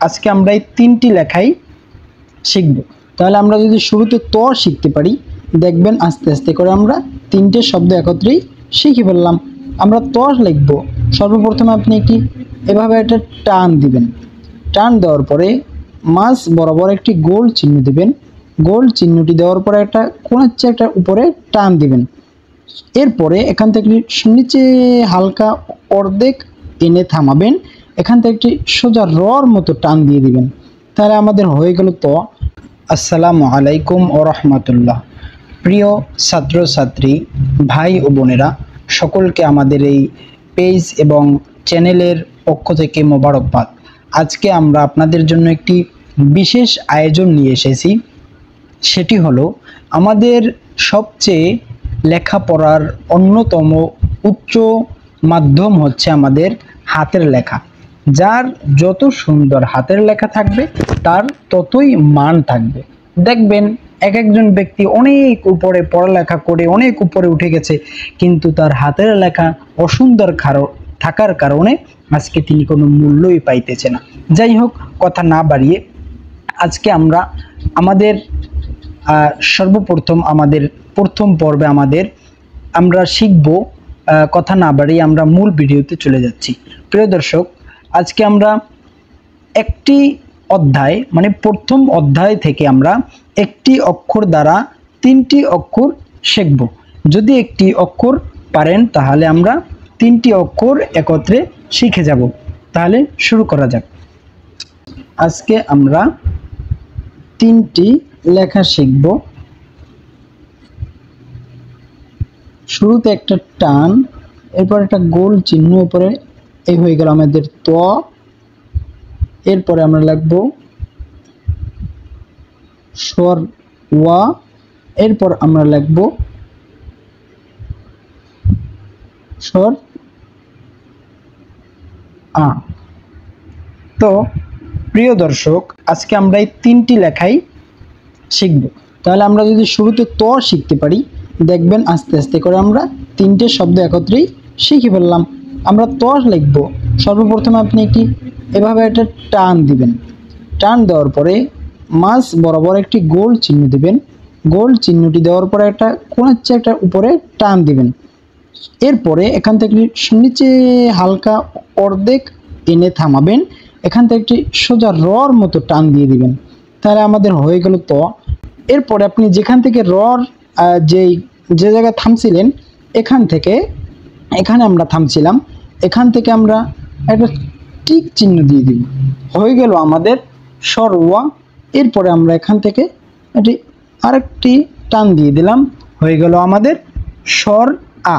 আজকে আমরা এই তিনটি লেখাই শিখব। তাহলে আমরা যদি শুরুতে ত শিখতে পারি, দেখবেন আস্তে আস্তে করে আমরা তিনটে শব্দ একত্রেই শিখে ফেললাম। আমরা ত লিখব। সর্বপ্রথমে আপনি এভাবে একটা টান দিবেন। টান দেওয়ার পরে মাঝ বরাবর একটি গোল চিহ্ন দিবেন। গোল চিহ্নটি দেওয়ার পরে একটা কোণের চেয়ে একটা উপরে টান দিবেন। এরপরে এখান থেকে নিচে হালকা অর্ধেক এনে থামাবেন। এখান থেকে একটি সোজা রর মতো টান দিয়ে দিবেন। তাহলে আমাদের হয়ে গেল ত। আসসালামু আলাইকুম ও রহমতুল্লাহ। প্রিয় ছাত্রছাত্রী ভাই ও বোনেরা, সকলকে আমাদের এই পেজ এবং চ্যানেলের পক্ষ থেকে মোবারকবাদ। আজকে আমরা আপনাদের জন্য একটি বিশেষ আয়োজন নিয়ে এসেছি। সেটি হলো আমাদের সবচেয়ে লেখাপড়ার অন্যতম উচ্চ মাধ্যম হচ্ছে আমাদের হাতের লেখা। যার যত সুন্দর হাতের লেখা থাকবে তার ততই মান থাকবে। দেখবেন এক একজন ব্যক্তি অনেক উপরে পড়ালেখা করে অনেক উপরে উঠে গেছে, কিন্তু তার হাতের লেখা অসুন্দর থাকার কারণে আজকে তিনি কোনো মূল্যই পাইতেছে না। যাই হোক, কথা না বাড়িয়ে আজকে আমরা আমাদের সর্বপ্রথম আমাদের প্রথম পর্বে আমরা শিখব। কথা না বাড়িয়ে আমরা মূল ভিডিওতে চলে যাচ্ছি। প্রিয় দর্শক, আজকে আমরা একটি অধ্যায় মানে প্রথম অধ্যায় থেকে আমরা একটি অক্ষর দ্বারা তিনটি অক্ষর শিখব। যদি একটি অক্ষর পারেন তাহলে আমরা তিনটি অক্ষর একত্রে শিখে যাব। তাহলে শুরু করা যাক। আজকে আমরা তিনটি লেখা শিখব। শুরুতে একটা টান, এরপর একটা গোল চিহ্ন, এরপরে এই হয়ে গেল আমাদের ত। এরপরে আমরা লিখব স্বর ওয়া। এরপর আমরা লিখব স্বর আ। তো প্রিয় দর্শক, আজকে আমরা এই তিনটি লেখাই শিখব। তাহলে আমরা যদি শুরুতে ত শিখতে পারি, দেখবেন আস্তে আস্তে করে আমরা তিনটে শব্দ একত্রেই শিখে ফেললাম। আমরা ত লিখব। সর্বপ্রথমে আপনি এভাবে একটা টান দিবেন। টান দেওয়ার পরে মাঝ বরাবর একটি গোল চিহ্ন দিবেন। গোল চিহ্নটি দেওয়ার পরে একটা কোণের চেয়ে একটা উপরে টান দিবেন। এরপরে এখান থেকে নিচে হালকা অর্ধেক এনে থামাবেন। এখান থেকে একটি সোজা রর মতো টান দিয়ে দিবেন। তাহলে আমাদের হয়ে গেল ত। এরপরে আপনি যেখান থেকে রর যে জায়গায় থামছিলেন এখান থেকে এখানে আমরা থামছিলাম, এখান থেকে আমরা একটা টিক চিহ্ন দিয়ে দিব। হয়ে গেল আমাদের স্বর ওয়া। এরপরে আমরা এখান থেকে আরেকটি টান দিয়ে দিলাম। হয়ে গেল আমাদের স্বর আ।